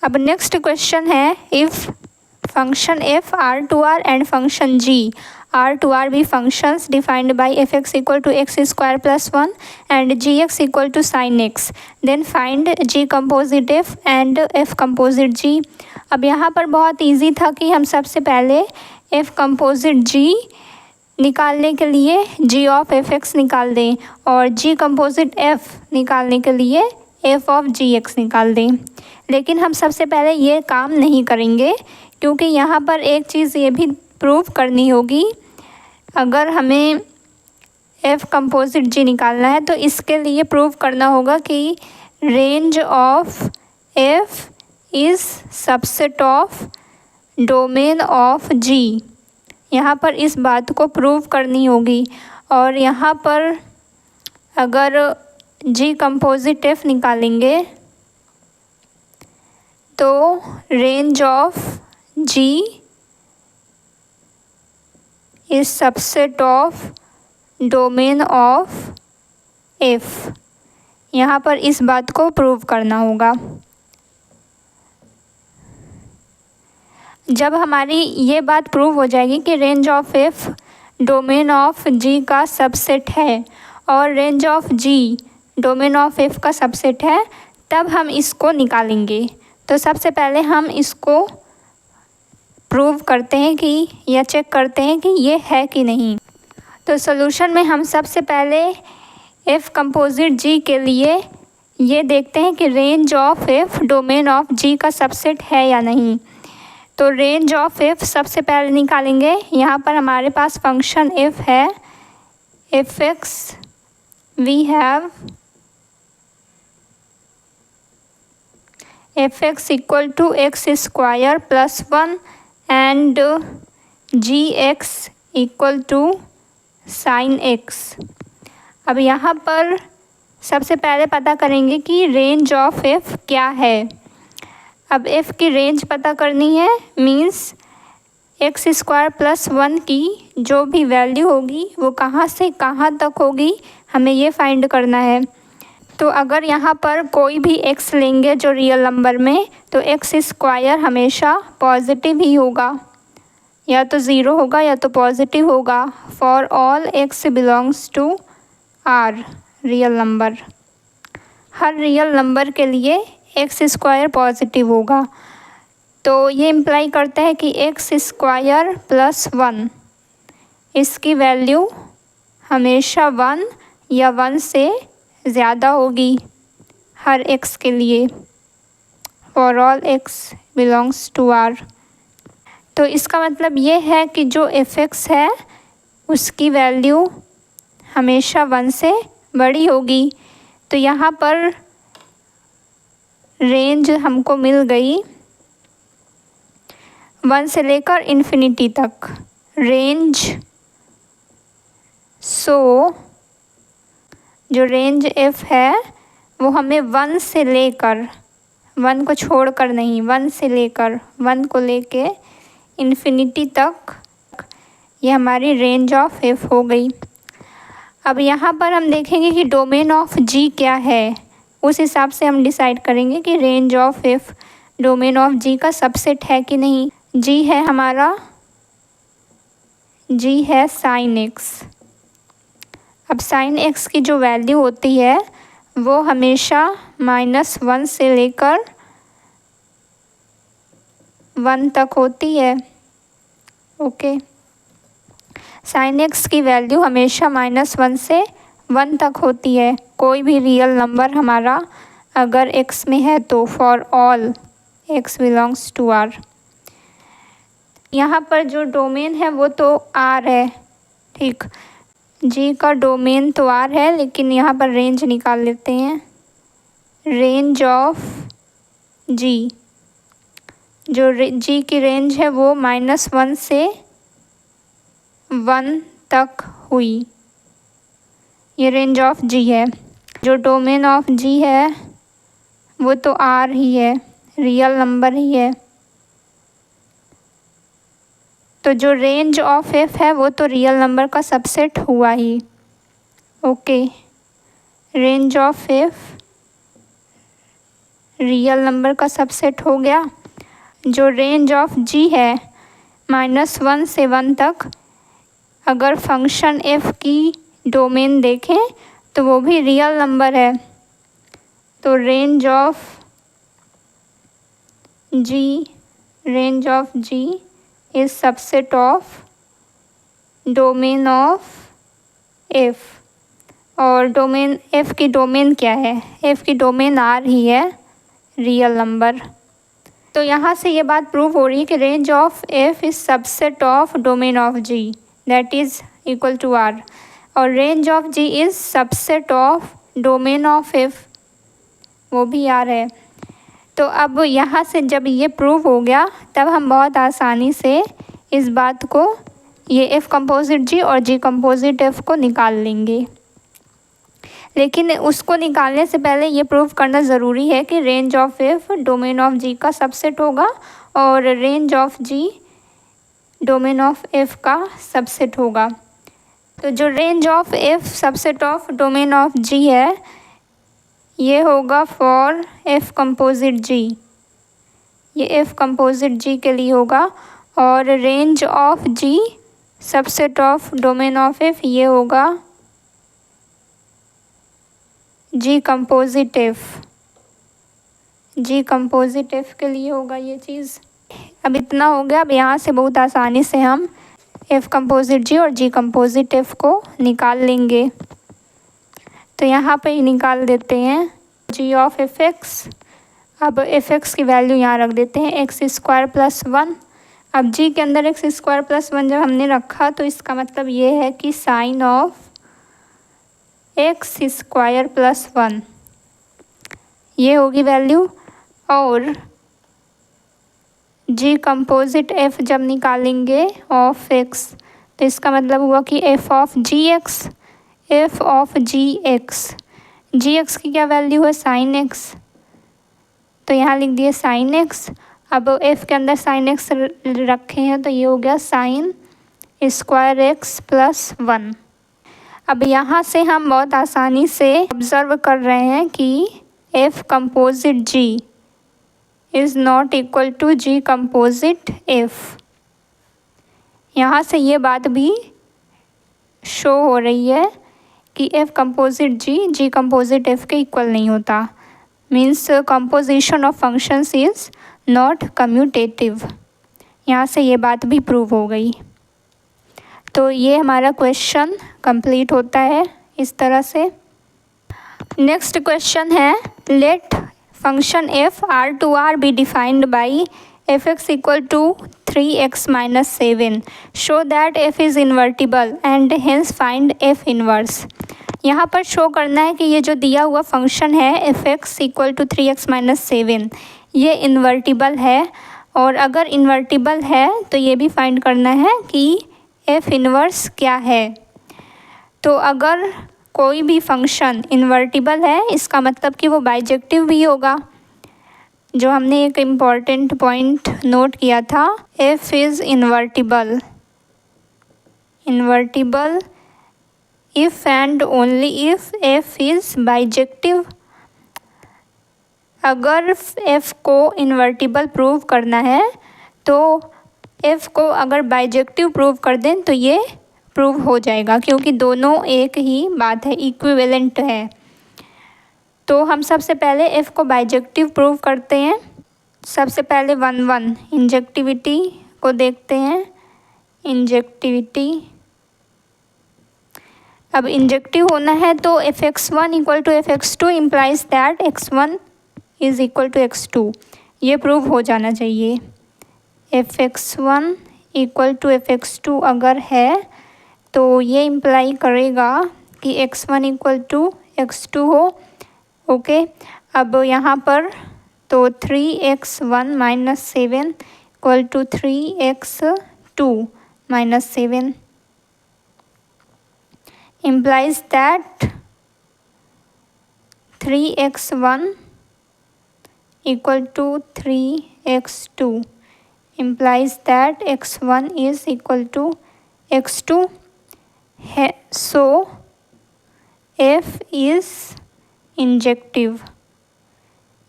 अब next question है, if function f R2R and function g R2R be functions defined by fx equal to x square plus 1 and gx equal to sin x, then find g composite f and f composite g। अब यहाँ पर बहुत easy था कि हम सबसे पहले f composite g निकालने के लिए g ऑफ fx निकाल दें और g composite f निकालने के लिए f ऑफ gx निकाल दें। लेकिन हम सबसे पहले ये काम नहीं करेंगे क्योंकि यहाँ पर एक चीज़ ये भी प्रूव करनी होगी, अगर हमें f कंपोजिट g निकालना है तो इसके लिए प्रूव करना होगा कि range of f is subset of domain of g। यहाँ पर इस बात को प्रूव करनी होगी और यहाँ पर अगर g कंपोजिट f निकालेंगे तो range of g is subset of domain of f। यहाँ पर इस बात को प्रूव करना होगा। जब हमारी ये बात प्रूव हो जाएगी कि range of f domain of g का सबसेट है और range of g domain of f का सबसेट है, तब हम इसको निकालेंगे। तो सबसे पहले हम इसको प्रूव करते हैं कि या चेक करते हैं कि ये है कि नहीं। तो सॉल्यूशन में हम सबसे पहले f कंपोजिट g के लिए ये देखते हैं कि range of f domain of g का सबसेट है या नहीं। तो रेंज ऑफ f सबसे पहले निकालेंगे। यहाँ पर हमारे पास फंक्शन f है, fx we have fx equal to x square plus 1 and gx equal to sine x। अब यहाँ पर सबसे पहले पता करेंगे कि रेंज ऑफ f क्या है। अब f की रेंज पता करनी है, मीन्स एक्स स्क्वायर प्लस 1 की जो भी वैल्यू होगी वो कहाँ से कहाँ तक होगी, हमें ये फाइंड करना है। तो अगर यहाँ पर कोई भी x लेंगे जो रियल नंबर में, तो एक्स स्क्वायर हमेशा पॉजिटिव ही होगा, या तो ज़ीरो होगा या तो पॉजिटिव होगा। For all x belongs to r real number, हर रियल नंबर के लिए एक्स स्क्वायर पॉजिटिव होगा। तो ये इम्प्लाई करता है कि एक्स स्क्वायर प्लस 1 इसकी वैल्यू हमेशा 1 या 1 से ज़्यादा होगी हर x के लिए। For all x belongs to r। तो इसका मतलब ये है कि जो fx है उसकी वैल्यू हमेशा 1 से बड़ी होगी। तो यहाँ पर रेंज हमको मिल गई 1 से लेकर इन्फिनिटी तक रेंज। सो जो रेंज f है वो हमें 1 से लेकर, 1 को छोड़कर नहीं, 1 से लेकर 1 को लेके इन्फिनिटी तक, ये हमारी रेंज ऑफ f हो गई। अब यहाँ पर हम देखेंगे कि डोमेन ऑफ g क्या है, उस हिसाब से हम डिसाइड करेंगे कि range of f domain of g का सबसेट है कि नहीं। g है हमारा, g है साइन x। अब साइन x की जो वैल्यू होती है वो हमेशा -1 से लेकर 1 तक होती है। ओके, साइन x की वैल्यू हमेशा -1 से 1 तक होती है, कोई भी रियल नंबर हमारा अगर x में है तो। For all x belongs to r। यहाँ पर जो डोमेन है वो तो r है, ठीक, g का डोमेन तो r है, लेकिन यहाँ पर रेंज निकाल लेते हैं। रेंज ऑफ g, जो g की रेंज है वो -1 से 1 तक हुई, ये रेंज ऑफ g है। जो डोमेन ऑफ g है वो तो r ही है, रियल नंबर ही है। तो जो रेंज ऑफ f है वो तो रियल नंबर का सबसेट हुआ ही। Okay, range of f real number का सबसेट हो गया। जो रेंज ऑफ जी है -1 से 1 तक, अगर फंक्शन एफ की डोमेन देखें तो वो भी रियल नंबर है। तो range of ji is subset of domain of f. और डोमेन एफ की डोमेन क्या है? एफ की डोमेन आर ही है, रियल नंबर। तो यहाँ से ये बात प्रूव हो रही है कि range of F is subset of domain of G, that is equal to R. और range of ji is subset of domain of F, वो भी आर है। तो अब यहाँ से जब ये प्रूव हो गया तब हम बहुत आसानी से इस बात को, ये एफ कंपोजिट जी और जी कंपोजिट एफ को निकाल लेंगे। लेकिन उसको निकालने से पहले ये प्रूव करना ज़रूरी है कि range of F domain of G का सबसेट होगा और range of G domain of F का सबसेट होगा। तो जो range of F subset of domain of G है, ये होगा फॉर एफ कंपोजिट जी, ये एफ कंपोजिट जी के लिए होगा। और range of g subset of domain of f, ये होगा g composite f, g composite f के लिए होगा ये चीज़। अब इतना हो गया। अब यहाँ से बहुत आसानी से हम एफ कंपोजिट जी और जी कंपोजिट एफ को निकाल लेंगे। तो यहाँ पे ही निकाल देते हैं जी ऑफ एफ एक्स। अब एफ एक्स की वैल्यू यहाँ रख देते हैं एक्स स्क्वायर प्लस 1। अब जी के अंदर एक्स स्क्वायर प्लस 1 जब हमने रखा तो इसका मतलब ये है कि sine of x square plus 1, ये होगी वैल्यू। और जी कंपोजिट एफ जब निकालेंगे ऑफ एक्स तो इसका मतलब हुआ कि f of ji x, f of ji x की क्या वैल्यू है? साइन एक्स, तो यहाँ लिख दिए साइन एक्स। अब एफ के अंदर साइन एक्स रखे हैं तो ये हो गया साइन स्क्वायर एक्स प्लस 1। अब यहाँ से हम बहुत आसानी से ऑब्ज़र्व कर रहे हैं कि f composite g is not equal to g composite f. यहाँ से ये बात भी शो हो रही है कि एफ कंपोजिट जी कंपोजिट एफ के इक्वल नहीं होता, means composition of functions is not commutative. यहाँ से ये बात भी प्रूव हो गई। तो ये हमारा क्वेश्चन कंप्लीट होता है इस तरह से। नेक्स्ट क्वेश्चन है, let function f R to R be defined by f x equal to 3x minus 7, show that f is invertible and hence find f inverse. यहाँ पर शो करना है कि ये जो दिया हुआ फंक्शन है f x equal to 3x minus 7, ये इन्वर्टिबल है। और अगर इन्वर्टिबल है तो ये भी फाइंड करना है कि एफ इनवर्स क्या है। तो अगर कोई भी फंक्शन इन्वर्टिबल है इसका मतलब कि वो बाइजेक्टिव भी होगा। जो हमने एक इम्पॉर्टेंट पॉइंट नोट किया था, F is invertible if and only if F is bijective. अगर एफ को इन्वर्टिबल प्रूव करना है तो एफ को अगर बाइजेक्टिव प्रूव कर दें तो ये प्रूव हो जाएगा, क्योंकि दोनों एक ही बात है, इक्विवेलेंट है। तो हम सबसे पहले एफ को बाइजेक्टिव प्रूव करते हैं। सबसे पहले 1 इंजेक्टिविटी को देखते हैं। इंजेक्टिविटी, अब इंजेक्टिव होना है तो f x one equal to f x two implies that x one is equal to x two, ये प्रूव हो जाना चाहिए। F x one equal to f x two अगर है तो ये इम्प्लाई करेगा कि x one equal to x two हो। ओके, अब यहाँ पर तो 3x1 minus 7 equal to 3x2 minus 7 implies that 3x1 equal to 3x2 implies that x1 is equal to x2. So F is injective.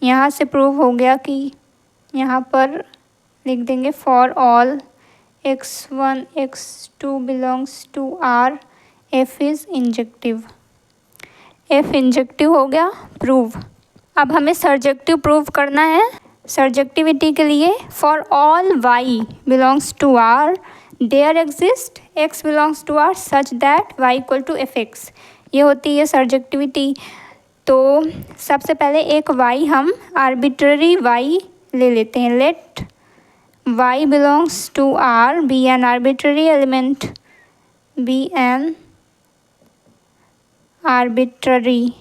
यहाँ से prove हो गया कि यहाँ पर लिख देंगे for all x1 x2 belongs to R f is injective. f injective हो गया प्रूव। अब हमें सर्जेक्टिव प्रूव करना है। सर्जेक्टिविटी के लिए for all y belongs to R there exist x belongs to R such that y equal to fx। ये होती है सर्जेक्टिविटी। तो सबसे पहले एक y हम आर्बिट्ररी y ले लेते हैं। Let y belongs to R be an arbitrary element, be an arbitrary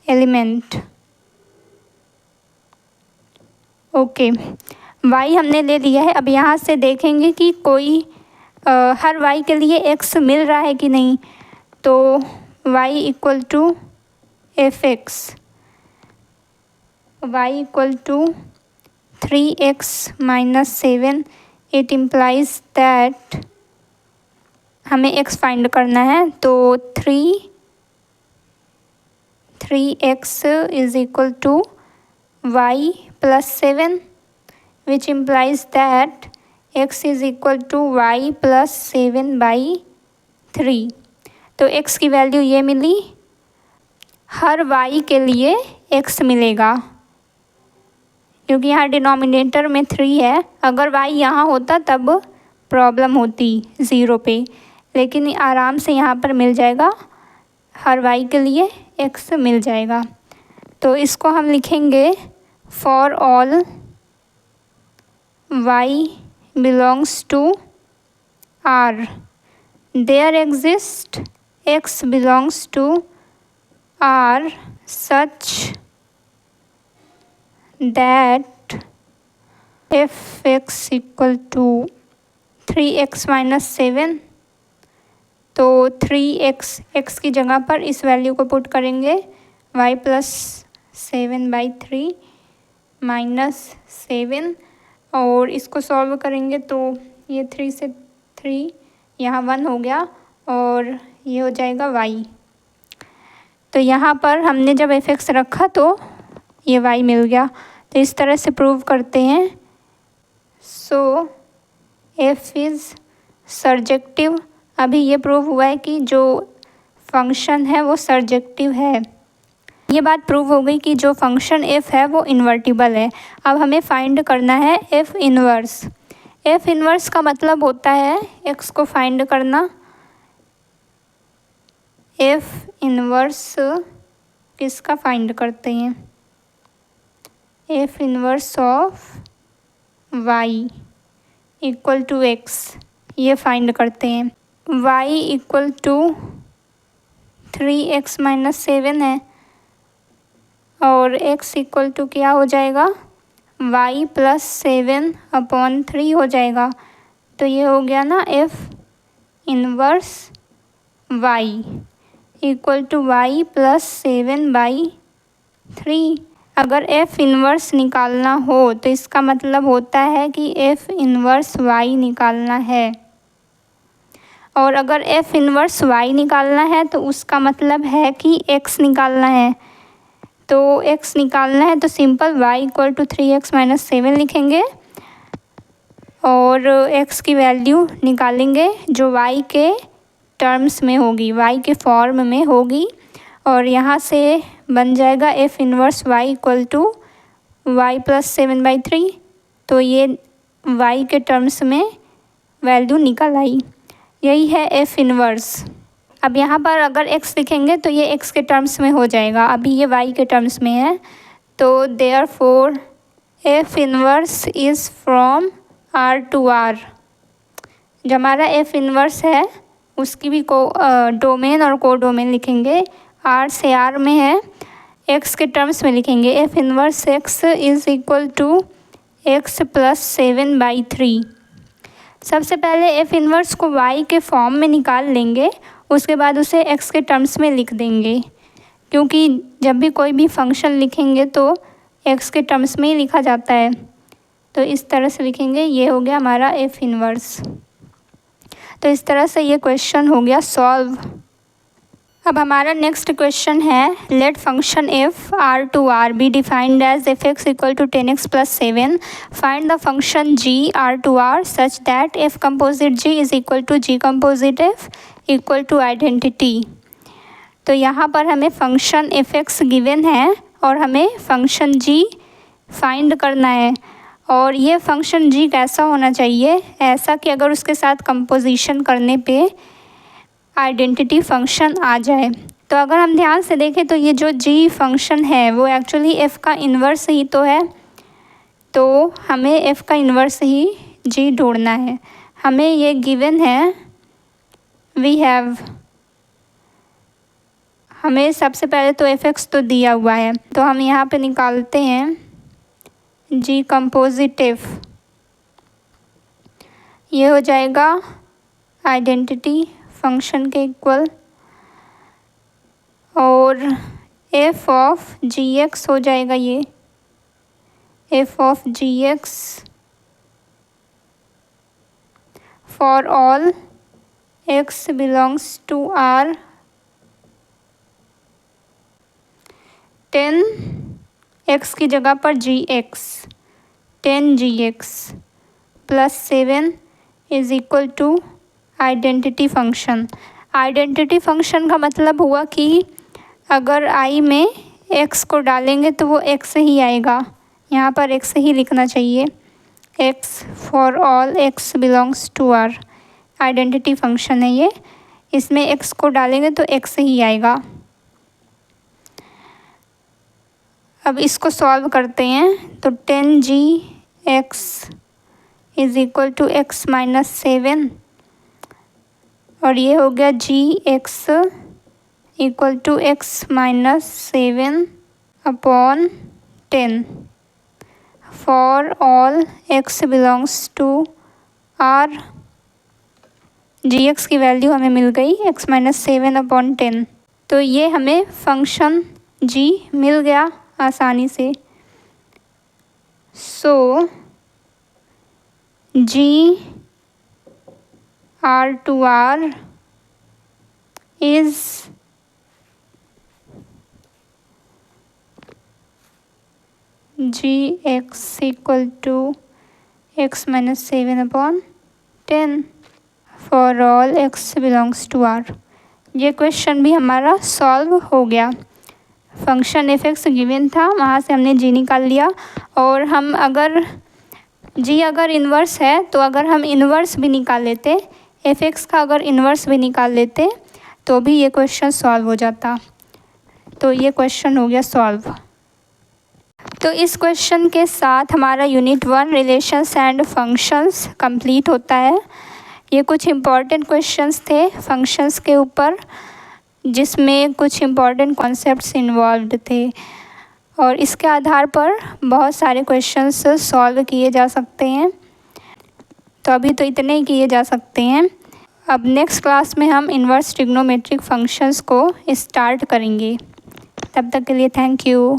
element. Okay, y हमने ले लिया है। अब यहाँ से देखेंगे कि कोई हर y के लिए x मिल रहा है कि नहीं। तो y equal to fx, y equal to 3x minus 7। It implies that हमें x फाइंड करना है। तो 3x is equal to y plus 7 which implies that x is equal to y plus 7/3। तो x की वैल्यू ये मिली। हर y के लिए x मिलेगा क्योंकि यहाँ डिनोमिनेटर में 3 है। अगर y यहाँ होता तब प्रॉब्लम होती 0 पे, लेकिन आराम से यहाँ पर मिल जाएगा। हर y के लिए x मिल जाएगा। तो इसको हम लिखेंगे for all y belongs to R there exist x belongs to R such that fx equal to 3x minus 7। तो 3x, x की जगह पर इस वैल्यू को पुट करेंगे y प्लस 7/3 माइनस 7 और इसको सॉल्व करेंगे तो ये 3 से 3 यहाँ 1 हो गया और ये हो जाएगा y। तो यहाँ पर हमने जब fx रखा तो ये y मिल गया। तो इस तरह से प्रूव करते हैं। सो f इज़ सर्जेक्टिव। अभी ये प्रूव हुआ है कि जो फंक्शन है वो सर्जेक्टिव है। ये बात प्रूव हो गई कि जो फंक्शन f है वो इन्वर्टिबल है। अब हमें फाइंड करना है f इन्वर्स। f इन्वर्स का मतलब होता है x को फाइंड करना। f इन्वर्स किसका फाइंड करते हैं? f inverse of y equal to x, ये फाइंड करते हैं। y equal to 3x minus 7 है और x इक्वल टू क्या हो जाएगा? y प्लस 7/3 हो जाएगा। तो ये हो गया ना f inverse y equal to y plus 7/3। अगर f इन्वर्स निकालना हो तो इसका मतलब होता है कि f इन्वर्स y निकालना है। और अगर f इन्वर्स y निकालना है तो उसका मतलब है कि x निकालना है। तो x निकालना है तो simple y equal to 3x minus 7 लिखेंगे और x की वैल्यू निकालेंगे जो y के टर्म्स में होगी, y के फॉर्म में होगी। और यहाँ से बन जाएगा f inverse y equal to y plus 7/3। तो ये y के टर्म्स में वैल्यू निकल आई। यही है f इन्वर्स। अब यहाँ पर अगर x लिखेंगे तो ये x के टर्म्स में हो जाएगा, अभी ये y के टर्म्स में है। तो therefore f inverse is from R to R। जो हमारा f इन्वर्स है उसकी भी डोमेन और को डोमेन लिखेंगे। R से R में है, x के टर्म्स में लिखेंगे f inverse x is equal to x plus 7/3। सबसे पहले f इन्वर्स को y के फॉर्म में निकाल लेंगे, उसके बाद उसे x के टर्म्स में लिख देंगे, क्योंकि जब भी कोई भी फंक्शन लिखेंगे तो x के टर्म्स में ही लिखा जाता है। तो इस तरह से लिखेंगे। ये हो गया हमारा f इन्वर्स। तो इस तरह से ये क्वेश्चन हो गया सॉल्व। अब हमारा नेक्स्ट क्वेश्चन है, let function f R to R be defined as f x equal to 10x + 7. Find the function g R to R such that f composite g is equal to g composite f equal to identity. तो यहाँ पर हमें function F x given है और हमें function जी find करना है. और ये फंक्शन जी कैसा होना चाहिए, ऐसा कि अगर उसके साथ कंपोजिशन करने पे आइडेंटिटी फंक्शन आ जाए. तो अगर हम ध्यान से देखें तो ये जो जी फंक्शन है वो एक्चुअली एफ़ का इन्वर्स ही तो है. तो हमें एफ़ का इन्वर्स ही जी ढूंढना है. हमें ये गिवन है, वी हैव, हमें सबसे पहले तो एफ एक्स तो दिया हुआ है, तो हम यहाँ पे निकालते हैं जी कंपोजिट एफ. ये हो जाएगा आइडेंटिटी फंक्शन के इक्वल, और एफ ऑफ जी एक्स हो जाएगा ये F of ji X for all x belongs to R 10 X की जगह पर G X 10 G X plus 7 is equal to identity function. Identity function का मतलब हुआ कि अगर आई में एक्स को डालेंगे तो वो एक्स ही आएगा. यहाँ पर एक्स ही लिखना चाहिए, x for all x belongs to R. Identity function है ये, इसमें एक्स को डालेंगे तो एक्स ही आएगा. अब इसको सॉल्व करते हैं तो 10 G X is equal to X minus 7, और ये हो गया G X equal to X minus 7 upon 10 for all x belongs to R. G x की वैल्यू हमें मिल गई एक्स माइनस 7 अपॉन 10. तो ये हमें फंक्शन जी मिल गया आसानी से. So G R to R is G X equal to X minus 7 upon 10 for all x belongs to R. ये क्वेश्चन भी हमारा सॉल्व हो गया. फंक्शन एफ एक्स गिवन था, वहाँ से हमने जी निकाल लिया. और हम अगर जी अगर इन्वर्स है तो अगर हम इन्वर्स भी निकाल लेते, एफ एक्स का अगर इन्वर्स भी निकाल लेते तो भी ये क्वेश्चन सॉल्व हो जाता. तो ये क्वेश्चन हो गया सॉल्व. तो इस क्वेश्चन के साथ हमारा unit 1 relations and functions complete होता है. ये कुछ इम्पॉर्टेंट क्वेश्चंस थे फंक्शंस के ऊपर, जिसमें कुछ इम्पॉर्टेंट कॉन्सेप्ट्स इन्वॉल्व्ड थे, और इसके आधार पर बहुत सारे क्वेश्चंस सॉल्व किए जा सकते हैं. तो अभी तो इतने ही किए जा सकते हैं. अब नेक्स्ट क्लास में हम इन्वर्स ट्रिग्नोमेट्रिक फंक्शंस को स्टार्ट करेंगे. तब तक के लिए थैंक यू.